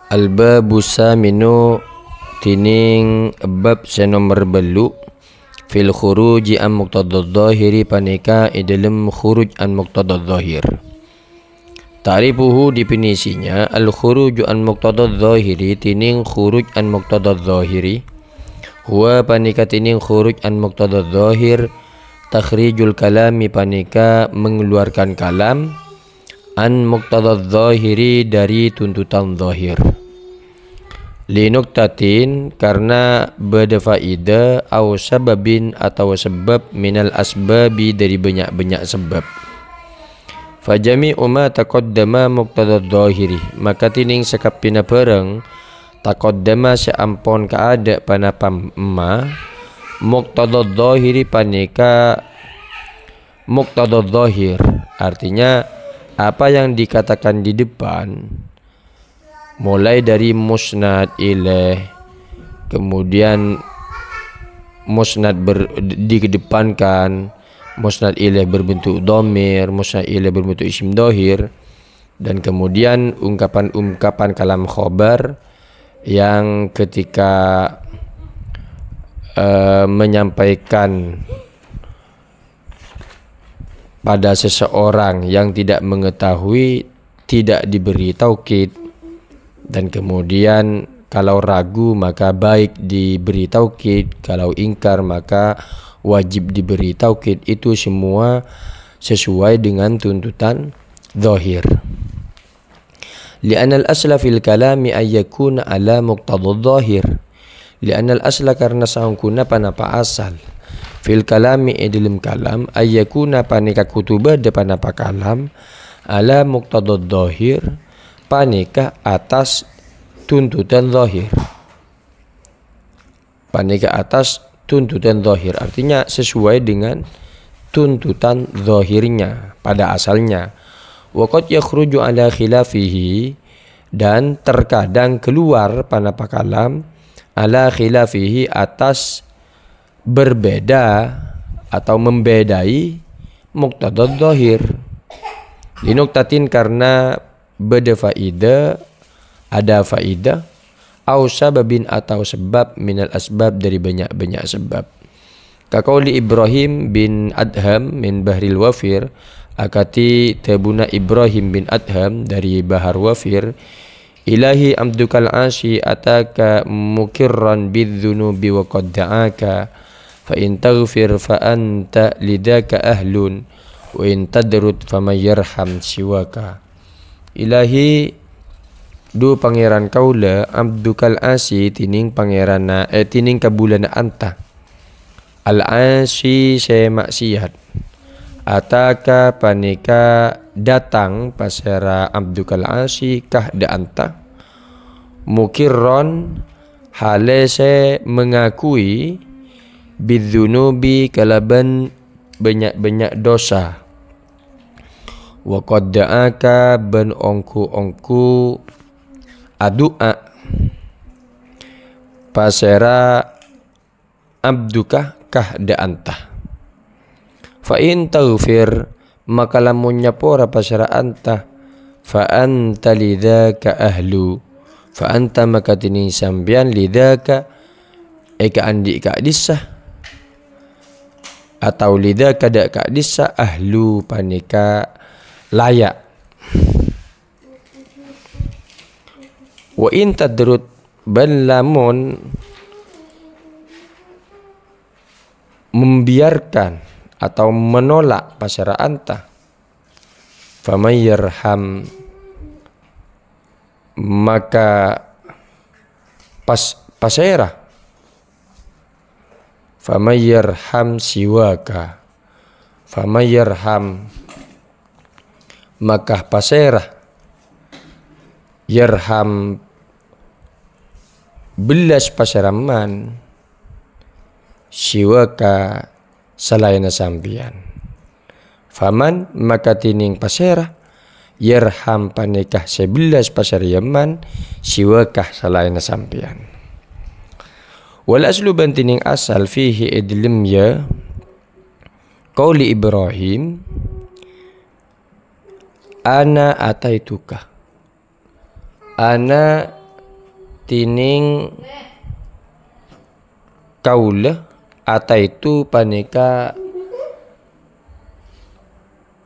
Al-babu saminu tining bab senomor belu fil khuruji an muqtadadz zahiri panika idalem khuruj an muqtadadz zahir. Ta'rifuhu definisinya al khuruju an muqtadadz zahiri tining khuruj an muqtadadz zahiri huwa panika tining khuruj an muqtadadz zahir takhrijul kalami panika mengeluarkan kalam an muqtadadz zahiri dari tuntutan zahir. Linuktatin karena beda faida au sababin atau sebab minal asbabi dari banyak-banyak sebab. Fajami'u ma taqaddama muqtadadz zahiri maka tining sekapina bareng taqaddama seampon kaada panapa ma muqtadadz zahiri panika muqtadadz zahir artinya apa yang dikatakan di depan mulai dari musnad ilaih, kemudian musnad dikedepankan, musnad ilaih berbentuk dhamir, musnad ilaih berbentuk isim dhahir, dan kemudian ungkapan-ungkapan kalam khobar yang ketika menyampaikan pada seseorang yang tidak mengetahui tidak diberi taukid, dan kemudian kalau ragu maka baik diberi taukid, kalau ingkar maka wajib diberi taukid. Itu semua sesuai dengan tuntutan zahir. Li'anal asla fil kalami ayyakuna ala muqtadadz zahir. Li'anal asla karena sangkuna panapa asal fil kalami dalam kalam ayyakuna panika kutuba depan apa kalam ala muqtadadz zahir panika atas tuntutan zahir. Panika atas tuntutan zahir artinya sesuai dengan tuntutan zahirnya pada asalnya. Wa qad yakhruju ala khilafihi dan terkadang keluar panapa kalam ala khilafihi atas berbeda atau membedai muqtadadz zahir. Linuktatin karena beda faida ada faida au sababin atau sebab minal asbab dari banyak-banyak sebab. Kaqauli Ibrahim bin Adham min Bahril Wafir akati tabuna Ibrahim bin Adham dari Bahar Wafir ilahi amdukal asyi ataka mukirran bidzunubi wa qad da'aka fa in taghfir fa anta lidaka ahlun wa in tadrut famayarham siwaka. Ilahi du pangeran kaula abdukal asi tining pangerana tining kabulana anta al asi se maksiat ataka panika datang pasera abdukal asi kah da anta mukirron hale se mengakui bidzunubi kalaban banyak-banyak dosa wa qad da'aka ban ongku adua pasera abduka kah da anta fa in taghfir maka lamun nyapora pasera anta fa anta lidzaka ahlu fa anta maka tining sambian lidzaka eka andi ka disah atau lidzaka da ka disah ahlu panika layak. Wa in tadrut ban lamun membiarkan atau menolak pasara anta famayyarham maka pasera famayyarham siwaka famayyarham maka pasera yarham belas paseraman siwaka salayana sambian faman maka tining pasera yarham panikah sebelas pasariaman siwakah salayana sambian. Wal aslu bantining asal fihi idlim ya qauli Ibrahim ana ataituka ana tining kaulah ataitu paneka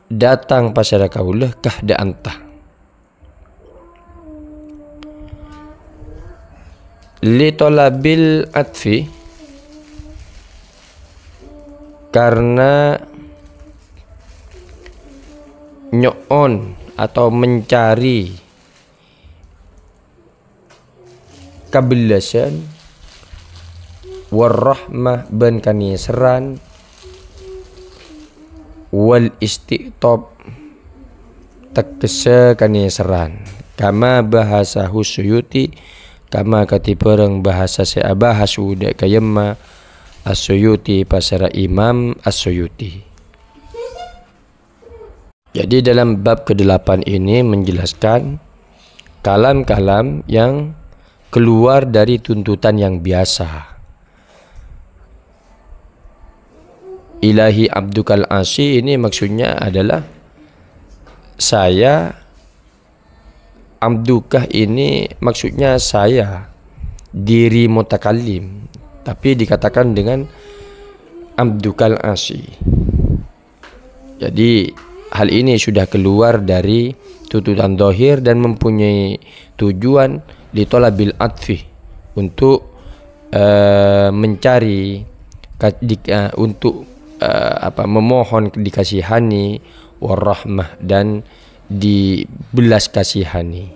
datang pasada kaulah kah da antah. Li talabil atfi, karena nyoon atau mencari kabelasan warahmah ban kaniseran wal istiqtab tegese kaniseran kama bahasa Suyuti kama katipereng bahasa seabahas udah kayema As-Suyuti pasara Imam As-Suyuti. Jadi dalam bab ke-8 ini menjelaskan kalam-kalam yang keluar dari tuntutan yang biasa. Ilahi abdukal asi ini maksudnya adalah saya, abdukah ini maksudnya saya, diri mutakallim, tapi dikatakan dengan abdukal asi. Jadi hal ini sudah keluar dari tuntutan zahir dan mempunyai tujuan litolabil atfi, untuk mencari untuk memohon dikasihani warahmah dan dibelas kasihani.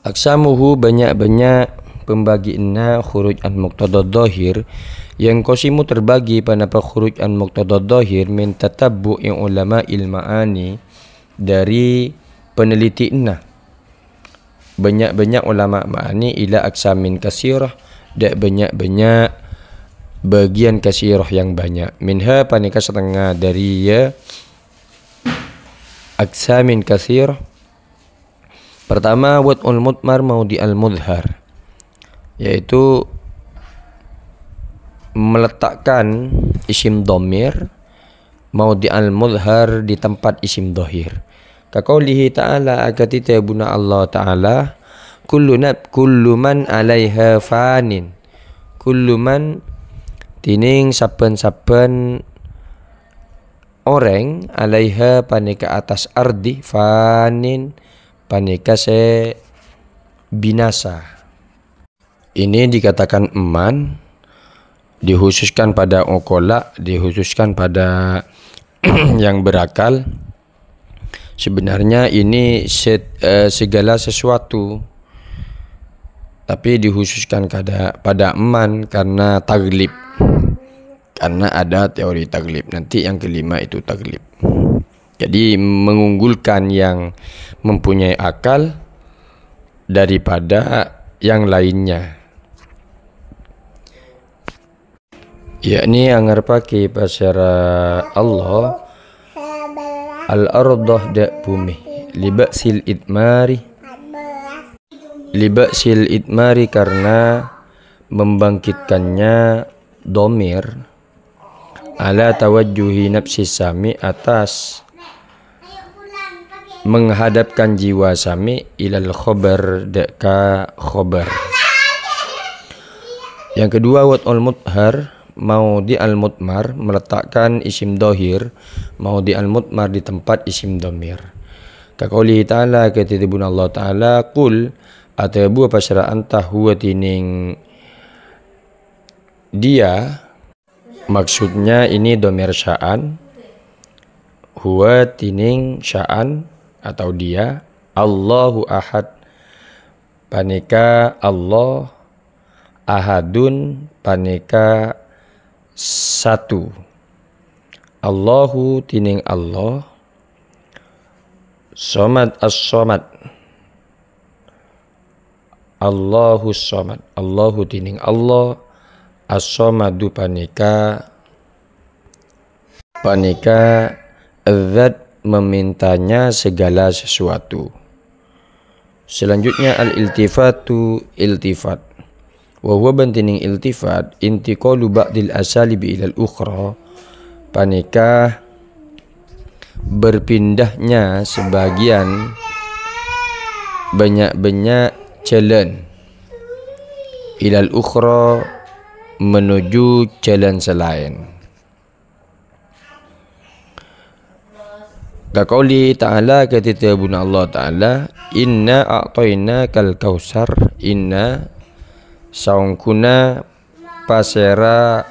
Aksamuhu banyak-banyak pembagiannya khuruj an muqtada zahir, yang qasimu terbagi pada khuruj an muqtada zahir min tatabbu'i ulama ilmaani, dari penelitiannya banyak-banyak ulama ma'ani ila aksamin kasirah, dak banyak-banyak bagian kasirah yang banyak. Minha panika setengah dari ya aksamin kasirah. Pertama wad'ul mutmar maudi al-mudhar, yaitu meletakkan isim dhamir maudi al-mudhar di tempat isim dhahir. Kaqaulihi ta'ala, akatita buna Allah ta'ala, kullu man 'alaiha fanin, kullu man tining saben-saben orang 'alaiha paneka atas ardi, fanin paneka se binasa. Ini dikatakan eman, dikhususkan pada uqala, dikhususkan pada yang berakal. Sebenarnya ini segala sesuatu, tapi dikhususkan pada eman karena taglib, karena ada teori taglib. Nanti yang kelima itu taglib. Jadi mengunggulkan yang mempunyai akal daripada yang lainnya. Yakni angar pakai pasara Allah al-ardah da bumi libaksil idmari karena membangkitkannya domir ala tawajjuhi nafsi sami, atas menghadapkan jiwa sami ilal khobar deka khobar. Yang kedua wad'ul mudhar mau di al-mutmar, meletakkan isim dohir mau di al-mutmar di tempat isim domir. Kaqaulihi ta'ala, ketitibun Allah ta'ala, qul atabu pasara anta huwa tining dia, maksudnya ini domir sya'an, huwa tining sya'an atau dia, Allahu ahad paneka Allah, ahadun paneka satu, Allahu tining Allah, somad as-somad, Allahu somad, Allahu tining Allah, as-somadu paneka zat memintanya segala sesuatu. Selanjutnya al-iltifatu, iltifat. Wa huwa bantining iltifat intiqalu ba'dil asalibi ilal ukhra, paneka berpindahnya sebagian banyak-banyak jalan ilal ukhra, menuju jalan selain. Kaqauli ta'ala, kata Allah Ta'ala, inna a'tainakal kausar, inna saungkuna pasera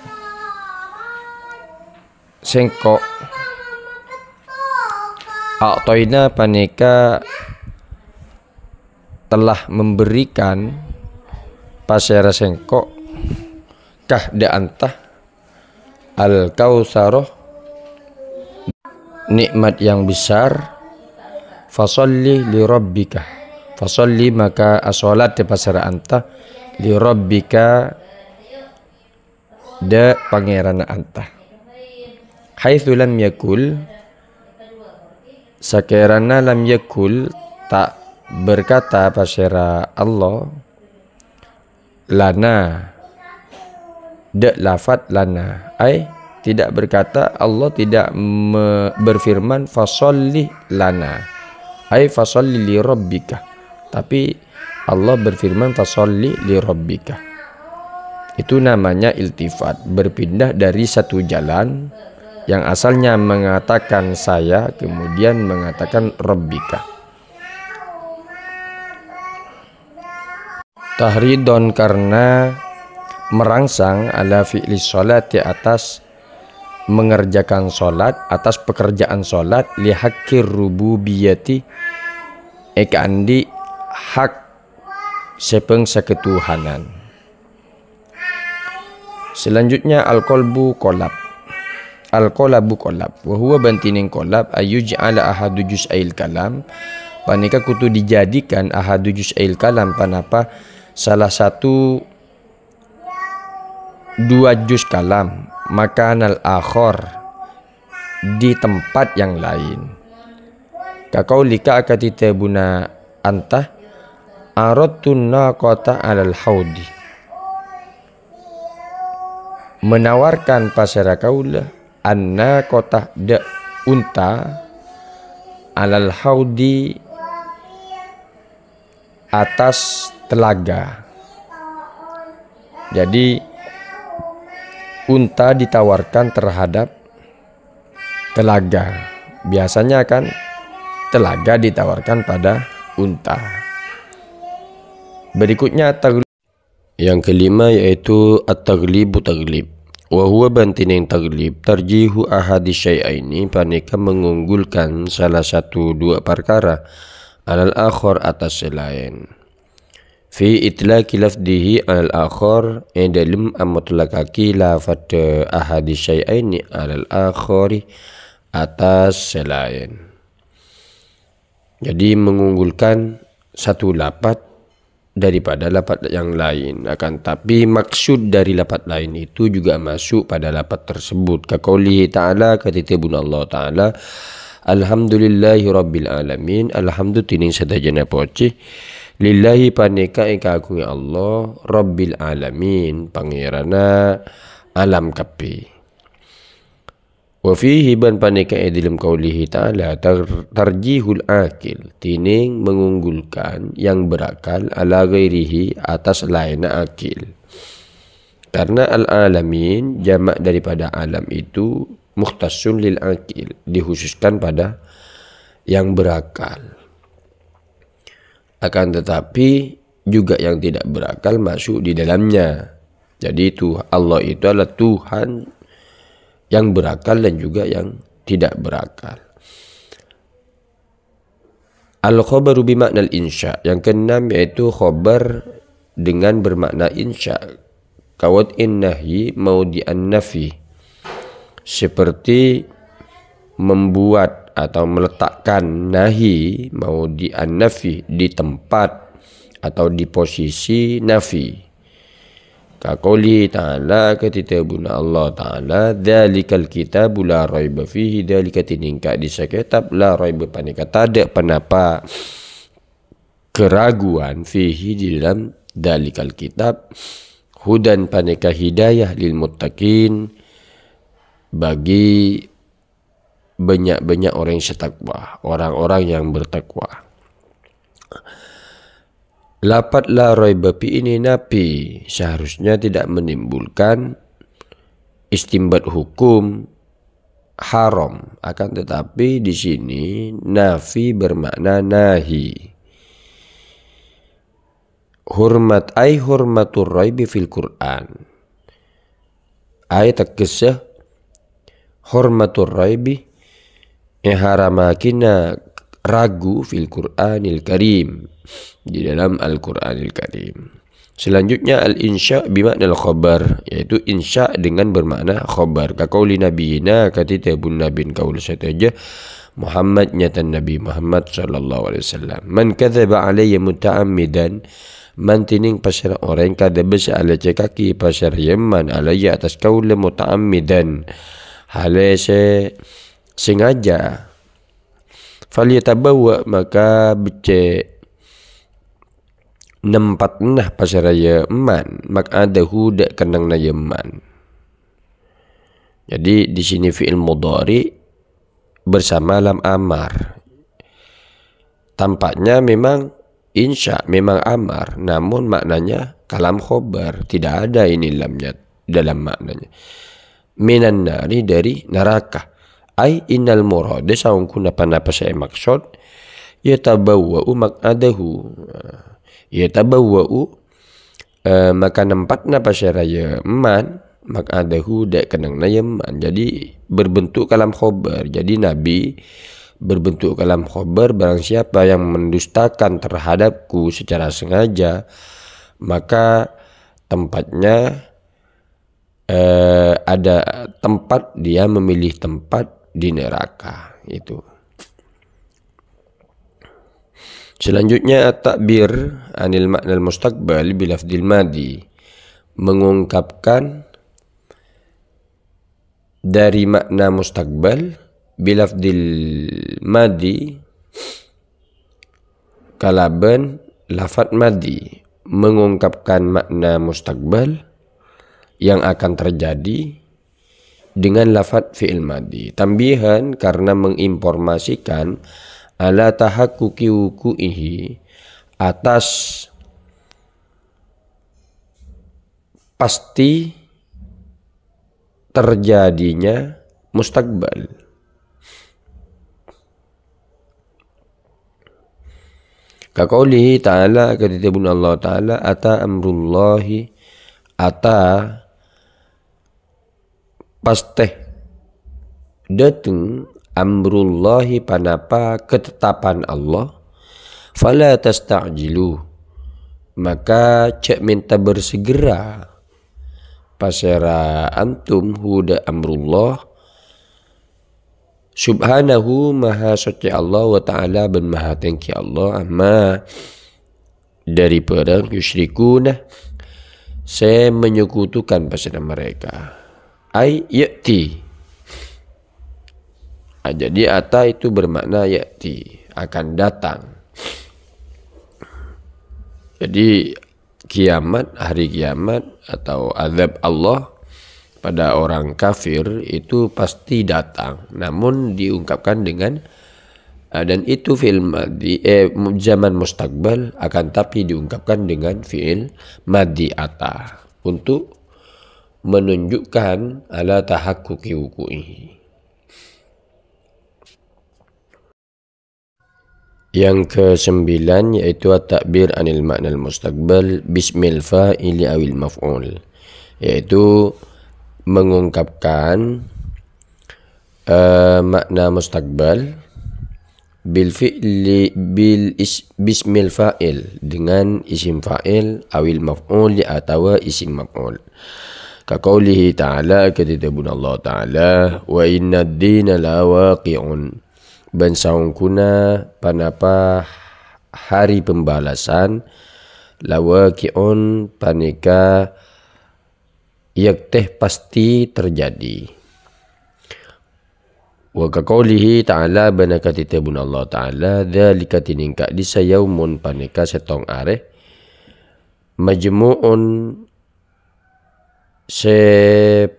sengkok, a'taina paneka telah memberikan pasera sengkok kah da antah al kausaroh, nikmat yang besar. Fasalli li rabbika, fasalli maka asolat di pasara anta, li rabbika da pangeran anta. Haitsu lam yakul, sakirana lam yakul tak berkata pasara Allah, lana da lafat lana, ai tidak berkata, Allah tidak berfirman fasolli lana, ay fasolli li rabbika, tapi Allah berfirman fasolli li rabbika. Itu namanya iltifat, berpindah dari satu jalan yang asalnya mengatakan saya, kemudian mengatakan rabbika. Tahridon, karena merangsang ala fi'li sholati, atas mengerjakan solat, atas pekerjaan solat, lihaqqir rububiyati, eka andi hak sepeng seketuhanan. Selanjutnya al-qalbu kolab, al-qolabu kolab, wahuwa bantining kolab ayuj'ala ahadu juz'ail kalam, panika kutu dijadikan ahadu juz'ail kalam, panapa salah satu dua juz kalam, makanal akhor, di tempat yang lain. Kaqaulika akatitabuna anta aradtun naqata alal haudi, menawarkan pasara kaula anna kota da unta alal haudi, atas telaga. Jadi unta ditawarkan terhadap telaga. Biasanya kan telaga ditawarkan pada unta. Berikutnya yang kelima yaitu at-taglibu taglib. Wa huwa bantining taglib tarjihu ahadi syai'aini, paneka mengunggulkan salah satu dua perkara alal akhor, atas selain. Fi itlaqi lafdihi alal akhor, dalam amutlakaki lafad ahadi syai'aini alal akhori, atas selain. Jadi mengunggulkan satu lapat daripada lapat yang lain, akan tapi maksud dari lapat lain itu juga masuk pada lapat tersebut. Kaqaulihi ta'ala, katitibun Allah Ta'ala, alhamdulillahi rabbil alamin, alhamdulillah tining sadajana poci, lillahi paneka eka agung Allah, rabbil alamin, pangerana alam kapi. Wa fihi ban paneka dalam qaulihi ta'ala tarjihul akil, tining mengunggulkan yang berakal ala ghairihi, atas lainnya akil. Karena al-alamin jamak daripada alam itu mukhtassun lil akil, dikhususkan pada yang berakal. Akan tetapi juga yang tidak berakal masuk di dalamnya. Jadi itu Allah itu adalah Tuhan yang berakal dan juga yang tidak berakal. Al-khabaru bimakna al-insya, yang keenam yaitu khabar dengan bermakna insya. Kawat innahyi maudi'an nafi, seperti membuat atau meletakkan nahi maudi'an nafi, di tempat atau di posisi nafi. Kaqauli ta'ala, katitibuna Allah Ta'ala, dzalikal kitabu la raiba fihi, dzalika tiningka di kitab la raiba panika tada panapa keraguan, fihi di dalam dzalikal kitab, hudan panika hidayah lil muttaqin, bagi banyak-banyak orang yang setakwa, orang-orang yang bertakwa. Lapat la raiba fi ini nafi seharusnya tidak menimbulkan istimbat hukum haram, akan tetapi di sini nafi bermakna nahi. Hurmat ay hurmatur raibi fil Quran. Ay tegesah hurmatur raibi haramakina ragu fil Qur'anil Karim, di dalam Al-Qur'anil Karim. Selanjutnya al-insya bimakna al-khabar, yaitu insya dengan bermakna khabar. Kaqauli nabiyina katita bun nabin qaul sataja Muhammad nyatan Nabi Muhammad sallallahu alaihi wasallam. Man kadzaba alayya muta'ammidan, man tining pasar orang kadzaba ala cekaki pasar yaman alayya atas qaul muta'ammidan, halase sengaja, falyatabawa maka becek nempat nah pasaraya eman mak ada hudak kenang na yeman. Jadi di sini fi'il mudhari bersama lam amar. Tampaknya memang insya, memang amar, namun maknanya kalam khobar, tidak ada ini lamnya dalam maknanya. Minan nari dari neraka. Ay innal murade saungkuna panapa saya maksud yatabawwa'u maq'adahu, yatabawwa'u maka nempatna pasaraya man maq'adahu dek kenang na yaman. Jadi berbentuk kalam khobar. Jadi Nabi berbentuk kalam khobar, barang siapa yang mendustakan terhadapku secara sengaja maka tempatnya ada tempat, dia memilih tempat di neraka itu. Selanjutnya at-ta'bir anil makna al-mustaqbal bilafdil madi, mengungkapkan dari makna mustaqbal bilafdil madi kalaban lafad madi, mengungkapkan makna mustaqbal yang akan terjadi dengan lafad fi'il madi. Tambihan karena menginformasikan ala tahakkuki wuku'ihi, atas pasti terjadinya mustaqbal. Kaqaulihi ta'ala, katibun Allah ta'ala, ata amrullahi, ata pasteh datang amrullahi panapa ketetapan Allah, fala tasta'jilu maka cek minta bersegera pasera antum huda amrullah subhanahu maha suci Allah wa ta'ala ben maha tinggi Allah amma daripada yusyrikuna saya menyekutukan pasera mereka. Ay ya'ti. Jadi ata itu bermakna ya'ti, akan datang. Jadi kiamat, hari kiamat atau azab Allah pada orang kafir itu pasti datang. Namun diungkapkan dengan dan itu fi'il madi zaman mustaqbal, akan tapi diungkapkan dengan fi'il madi ata untuk menunjukkan ala tahakkuki wuku'ihi. Yang ke-9 yaitu at-ta'bir anil makna al-mustaqbal bismil fa'ili awil maf'ul, yaitu mengungkapkan makna mustaqbal bil fi'li bismil fa'il, dengan isim fa'il awil maf'ul atau isim maf'ul. Kaqaulihi ta'ala, katibun Allah ta'ala, wa inna ad-dina la waqi'un, ban saungkuna panapa hari pembalasan la waqi'un panika yakteh pasti terjadi. Wa kaqaulihi ta'ala, bana katibun Allah ta'ala, dzalika tiningka disa yaumun panika setong are majmu'un se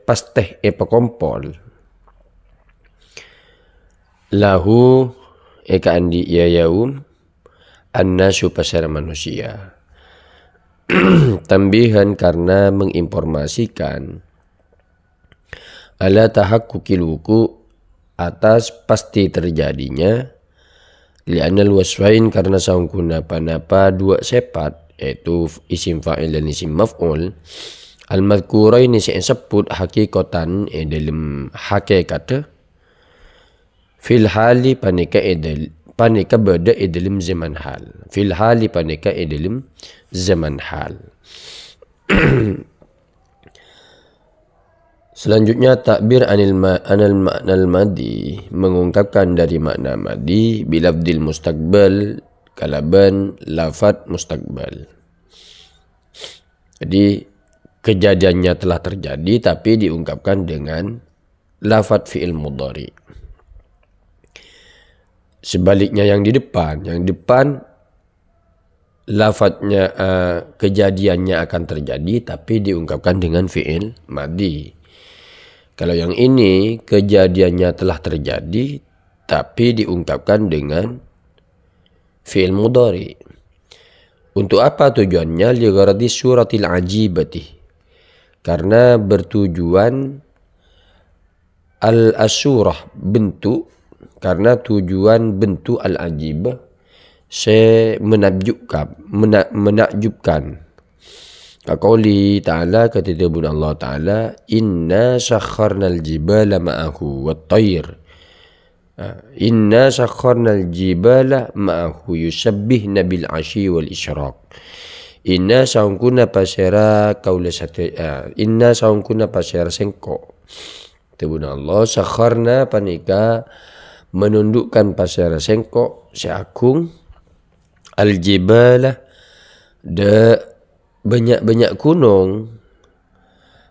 pasteh epakompol lahu eka andi ya yaum annasu pasara manusia, tambihan karena menginformasikan ala tahakkukil wuku atas pasti terjadinya li'anal wasfain karena sangkuna panapa dua sifat yaitu isim fa'il dan isim maf'ul al-madhkuraini yang sebut hakikatan dalam hakikat fil hali panika beda dalam zaman hal fil hali panika dalam zaman hal. Selanjutnya takbir anil ma'nal madi mengungkapkan dari makna madi bilafdil mustaqbal kalaban lafad mustaqbal. Jadi kejadiannya telah terjadi tapi diungkapkan dengan lafad fi'il mudhari. Sebaliknya yang di depan lafadnya kejadiannya akan terjadi tapi diungkapkan dengan fi'il madi. Kalau yang ini kejadiannya telah terjadi tapi diungkapkan dengan fi'il mudhari. Untuk apa tujuannya? Li gharadi suratil ajibati. Karena bertujuan al-asurah bentuk, karena tujuan bentuk al-ajibah menakjubkan. Kaqouli ta'ala, ketika Allah Ta'ala, inna sakharnal jibala ma'ahu wat-tayr. Inna sakharnal jibala ma'ahu yusabbihna bil ashi wal isyraq. Inna saungkuna pasera kaula sate inna saungkuna pasera sengko. Tebuna Allah sakharna panika menundukkan pasera sengko seakung al jibala de banyak gunung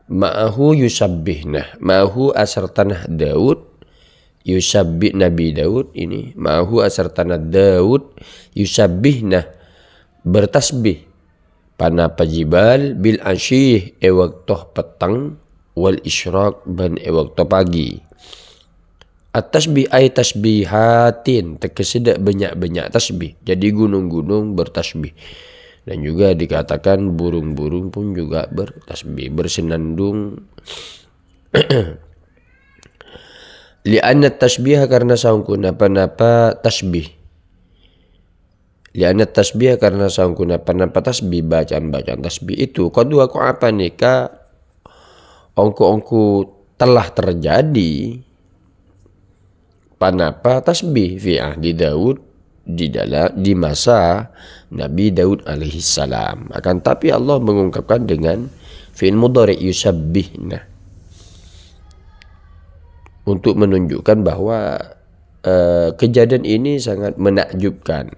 ma'ahu yusabbihna ma'ahu asar tanah Daud yusabbih Nabi Daud ini ma'ahu asar tanah Daud yusabbihna bertasbih panapa jibal bil asyih waktu petang wal isyraq ban waktu pagi. At-tasbih ay tasbihatin terkesedak banyak-banyak tasbih. Jadi gunung-gunung bertasbih. Dan juga dikatakan burung-burung pun juga bertasbih, bersenandung. Li'anna tasbih karena saungkun apa-apa tasbih. Li'anna tasbih karena saungkun apa-apa tasbih, bacaan-bacaan tasbih itu. Kedua kok apa nikah? Ongku-ongku telah terjadi. Panapa tasbih fi ahdi Daud di masa Nabi Daud alaihi salam. Akan tapi Allah mengungkapkan dengan fi'il mudhari yusabbihna untuk menunjukkan bahwa kejadian ini sangat menakjubkan.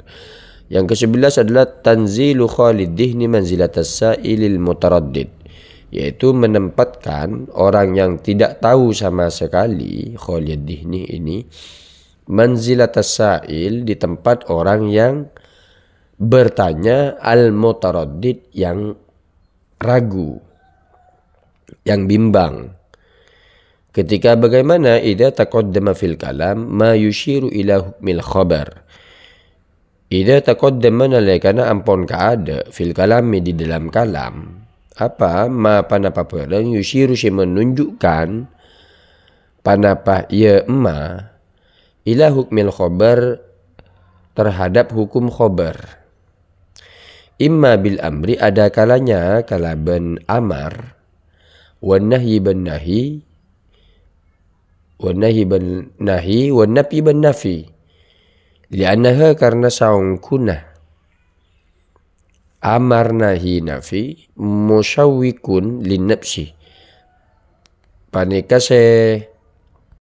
Yang ke-11 adalah tanzilu khalid dihni manzilatas sa'ilil mutaraddid, yaitu menempatkan orang yang tidak tahu sama sekali, khalid dihni ini manzilatas sa'il di tempat orang yang bertanya, al-mutaraddid yang ragu, yang bimbang. Ketika bagaimana idza taqaddama fil kalam ma yushiru ila hukmil khabar. Idza taqaddama nalekana ampun kaada fil kalami di dalam kalam apa ma panapa perang yushiru si menunjukkan panapa ya ma ila hukmil khabar terhadap hukum khabar. Imma bil amri ada kalanya kalaban amar wan nahyi ban nahi wan nahyi ban nahi wan nafi ban nafi. Li'annaha karena saungkuna amar nahi nafi musyawwikun lin nafsi. Panika se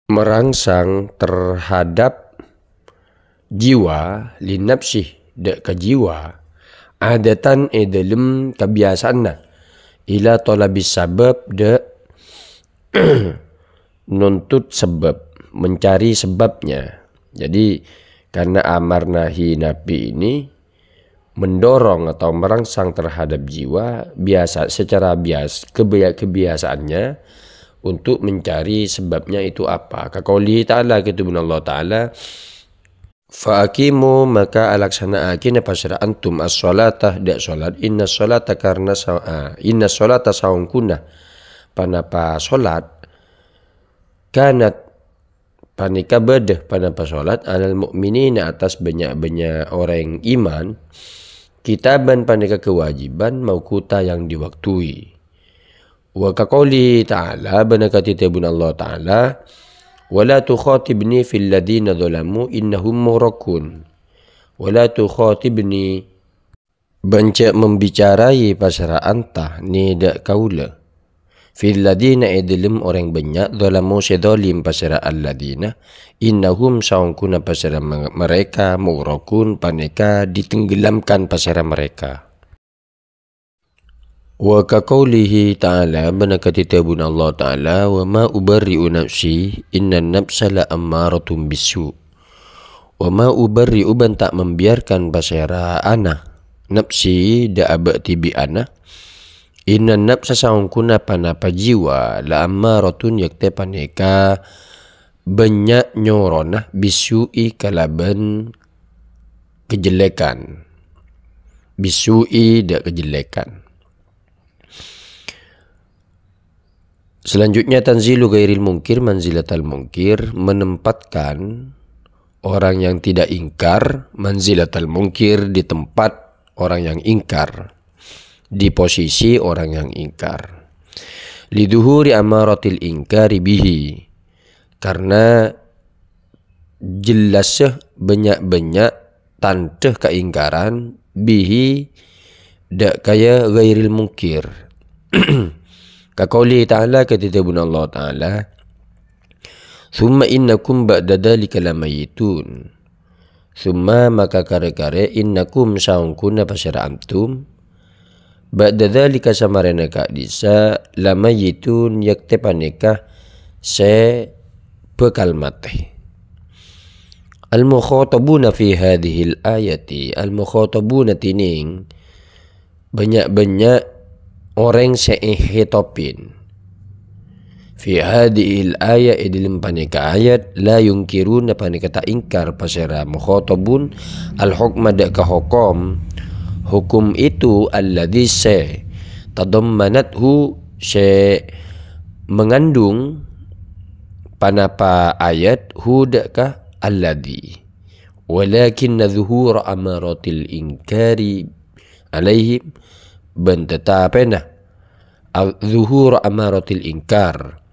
merangsang terhadap jiwa lin nafsi dak ke jiwa adatan dalam kebiasaanna ila talabis sabab dak nuntut sebab, mencari sebabnya. Jadi karena amar nahi nabi ini mendorong atau merangsang terhadap jiwa biasa secara kebiasaannya untuk mencari sebabnya itu apa. Kaqouli ta'ala, ketubun Allah Ta'ala, Faakimu maka alaksanaakin pasara antum as-salata dak salat inna salata karena inna salata saungkuna panapa salat kanat panika bedah panapa salat alal mukminina atas banyak-banyak orang iman kitaban panika kewajiban mauquta yang diwaktui wa kaqouli ta'ala banakati tabun Allah ta'ala wala tukhatibni fil ladina zalamu innahum mughraqun wala tukhatibni banca membicarai pasara anta ni dak kaula fil ladina idlim orang banyak zalamu sedzalim pasara alladina innahum saungkuna pasara mereka mughraqun paneka ditenggelamkan pasara mereka. Wa kaqaulihi ta'ala banakati tabun Allah ta'ala wa ma ubarri'u nafsi innan nafsa la ammaratun bisu wa ma ubarri'u ban tak membiarkan pasara ana nafsi da abati bi ana innan nafsa saungkuna panapa jiwa la ammaratun yakte paneka banyak nyorona bisu'i kalaban kejelekan bisu'i da kejelekan. Selanjutnya tanzilu ghairil mungkir manzilatal mungkir menempatkan orang yang tidak ingkar manzilatal mungkir di tempat orang yang ingkar di posisi orang yang ingkar liduhuri amaratil ingkari bihi karena jelasnya banyak-banyak tanda keingkaran bihi dak kaya ghairil mungkir. Kaqouli ta'ala katitabun Allah ta'ala thumma innakum ba'da dhalika lamayitun thumma maka kare-kare innakum saungkuna pasara antum ba'da dhalika samarana kadisa lamayitun yakte paneka se bekal mati. Al-mukhatabuna fi hadhil ayati al-mukhatabuna tining banyak-banyak orang seihitopin fi hadhil ayat dalam paneka ayat la yunkiruna paneka tak ingkar pasara mukhatabun al hukma dak ka hukum itu alladhi se tadammanathu se mengandung panapa ayat hu dak ka alladhi walakin zuhur amaratil inkari alaihim ban tetapena zuhur amaratil inkar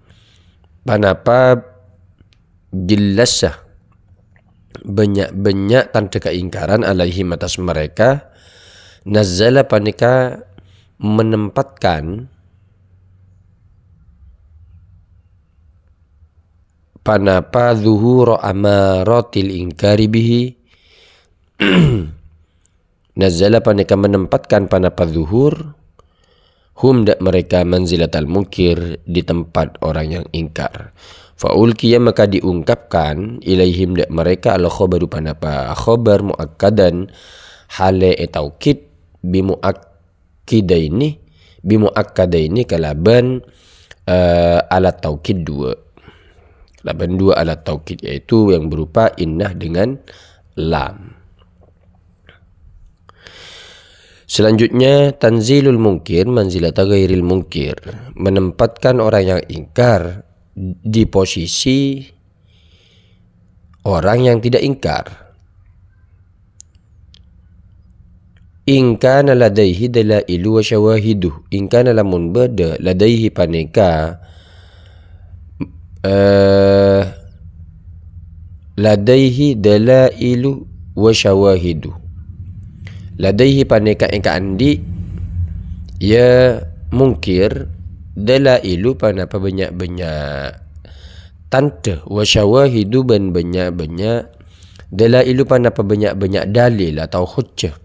panapa jelasah banyak-banyak tanda keingkaran alaihim atas mereka nazzala panika menempatkan panapa zuhur amaratil inkari bihi Nazala panika menempatkan panapa zuhur hum dak mereka manzilatal mungkir di tempat orang yang ingkar. Faulkiya maka diungkapkan ilaihim dak mereka al khabaru panapa khabar muakkadan hale taukid bimuakkadaini kalaban alat taukid dua. Kalaban dua alat taukid yaitu yang berupa innah dengan lam. Selanjutnya tanzilul mungkir manzilata ghairil mungkir menempatkan orang yang ingkar di posisi orang yang tidak ingkar. In kana ladaihi dalailu wa syawahidu in kana lamun bada ladaihi paneka ladaihi dalailu wa syawahidu ladaihi paneka engka andi ya mungkir dalailu panapa banyak-banyak tanda wa syawahidu ban banyak-banyak dalailu panapa banyak-banyak dalil atau hujjah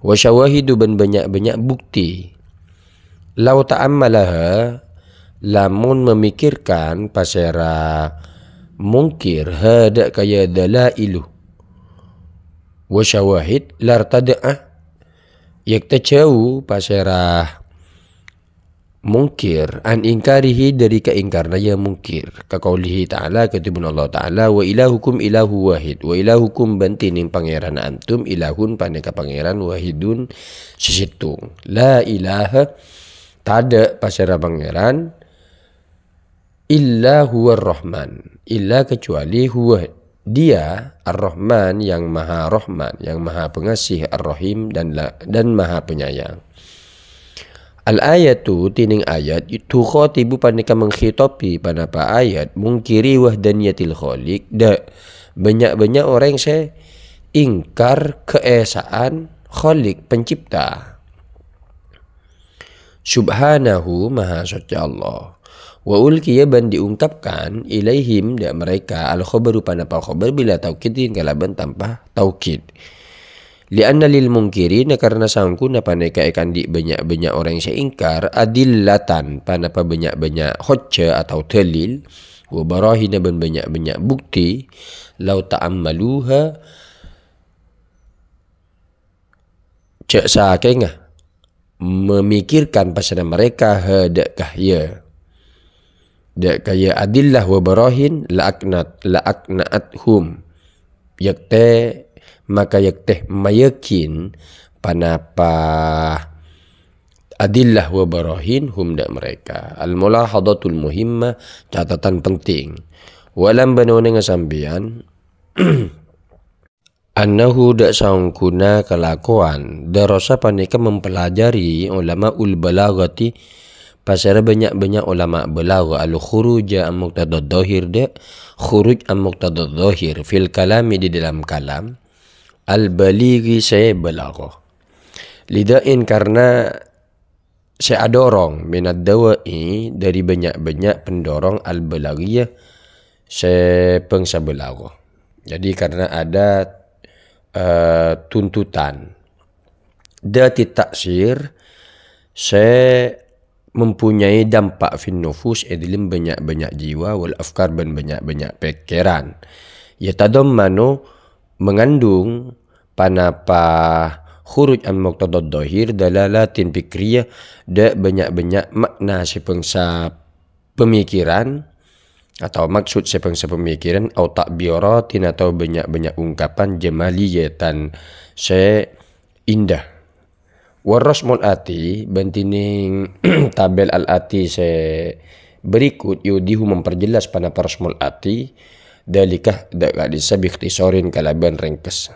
wa syawahidu ban banyak-banyak bukti lau ta'ammalaha lamun memikirkan pasera mungkir hada kaya dalailu wa syawahid lartada'ah yakta jauh pasera mungkir an ingkarihi dari keingkarna yang mungkir ka qaulihi ta'ala katibun Allah ta'ala wa ilahukum ilahu wahid wa ilahukum bantining pangeran antum ilahun paneka pangeran wahidun sisitung la ilaha tada pasara pangeran illa huwa rahman illa kecuali huwa dia ar-rahman yang maha rahman yang maha pengasih ar-rahim dan maha penyayang. Al-ayatu tining ayat itu khotibu paneka menghitopi panapa ayat mungkiri wahdaniyatil khaliq da banyak-banyak orang saya ingkar keesaan khaliq pencipta. Subhanahu maha suci Allah. Wa ulkiya ban diungkapkan ilaihim da mereka al-khabaru panapa khabar bila taukid kalaban tanpa taukid. Lianna lil mungkirin karena sangkuna paneka ikan di banyak-banyak orang yang ingkar adillatan panapa banyak-banyak hujjah atau dalil wa barahina ban banyak-banyak bukti lau ta'ammaluha cak sakengah memikirkan pasal mereka hadakah ya dak kaya adillah wa barahin la'akna'athum yakte maka yakteh mayakin panapa adillah wa barahin hum dak mereka al-mulahadatul muhimmah catatan penting walam banone ngasambian annahu dak sangkuna kelakuan darasa paneka mempelajari ulama ul balaghati pasal banyak-banyak ulama balagha al-khuruj an muqtadad dhahir dak khuruj an muqtadad dhahir fil kalami di dalam kalam al-balighi saya balaghah lidain karena saya dorong minad dawai dari banyak-banyak pendorong al-balaghiyah saya pengsa balaghah. Jadi karena ada tuntutan dati taksir saya mempunyai dampak fin nufus dalam banyak-banyak jiwa wal afkar dan banyak-banyak pikiran ya tadammanu mengandung panapa khuruj an muqtadad dhahir dalalatin fikriyah da banyak-banyak makna sepengsa pemikiran atau maksud sepengsa pemikiran atau takbiratin atau banyak-banyak ungkapan jamaliyatan indah warasmul ati bantining tabel al-ati berikut yudihu memperjelas panapa rasmul ati dalikah dak disabiktisorin kalaban ringkes.